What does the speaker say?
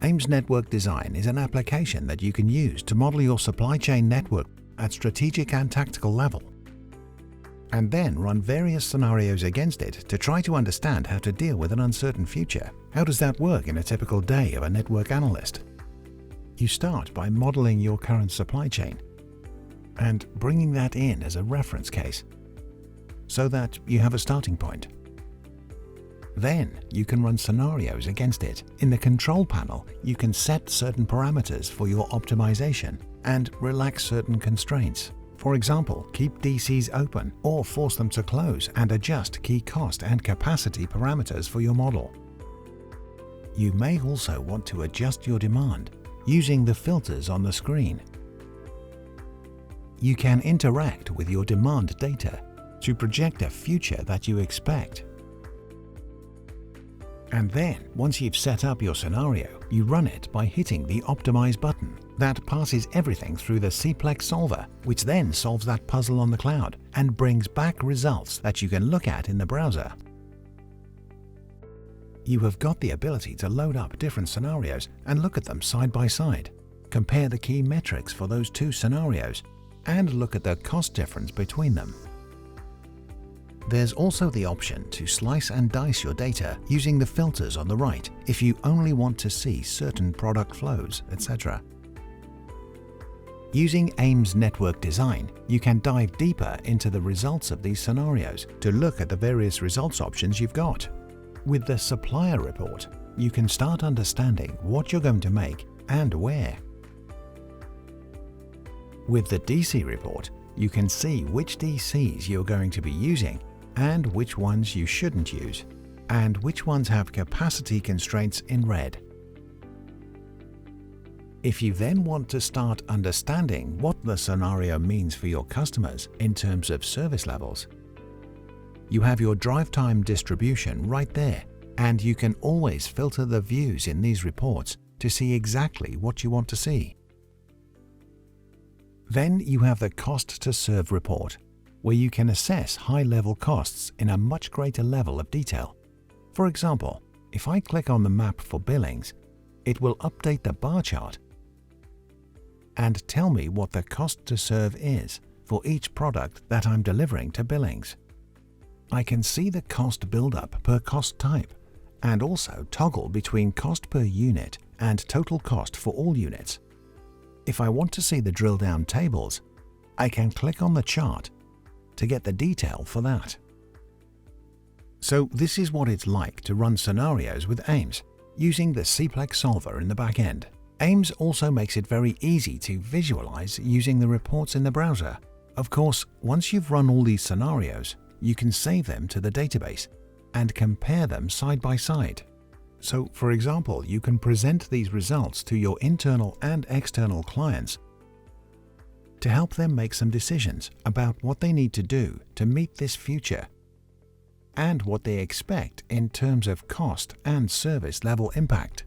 AIMMS Network Design is an application that you can use to model your supply chain network at strategic and tactical level, and then run various scenarios against it to try to understand how to deal with an uncertain future. How does that work in a typical day of a network analyst? You start by modeling your current supply chain and bringing that in as a reference case so that you have a starting point. Then you can run scenarios against it. In the control panel, you can set certain parameters for your optimization and relax certain constraints. For example, keep DCs open or force them to close, and adjust key cost and capacity parameters for your model. You may also want to adjust your demand using the filters on the screen. You can interact with your demand data to project a future that you expect. And then, once you've set up your scenario, you run it by hitting the Optimize button. That passes everything through the Cplex solver, which then solves that puzzle on the cloud and brings back results that you can look at in the browser. You have got the ability to load up different scenarios and look at them side by side, compare the key metrics for those two scenarios, and look at the cost difference between them. There's also the option to slice and dice your data using the filters on the right if you only want to see certain product flows, etc. Using AIMMS Network Design, you can dive deeper into the results of these scenarios to look at the various results options you've got. With the supplier report, you can start understanding what you're going to make and where. With the DC report, you can see which DCs you're going to be using and which ones you shouldn't use, and which ones have capacity constraints in red. If you then want to start understanding what the scenario means for your customers in terms of service levels, you have your drive time distribution right there, and you can always filter the views in these reports to see exactly what you want to see. Then you have the cost to serve report, where you can assess high-level costs in a much greater level of detail. For example, if I click on the map for billings, it will update the bar chart and tell me what the cost to serve is for each product that I'm delivering to billings. I can see the cost build-up per cost type and also toggle between cost per unit and total cost for all units. If I want to see the drill-down tables, I can click on the chart to get the detail for that. So this is what it's like to run scenarios with AIMMS using the Cplex solver in the back end. AIMMS also makes it very easy to visualize using the reports in the browser. Of course, once you've run all these scenarios, you can save them to the database and compare them side by side. So, for example, you can present these results to your internal and external clients to help them make some decisions about what they need to do to meet this future and what they expect in terms of cost and service level impact.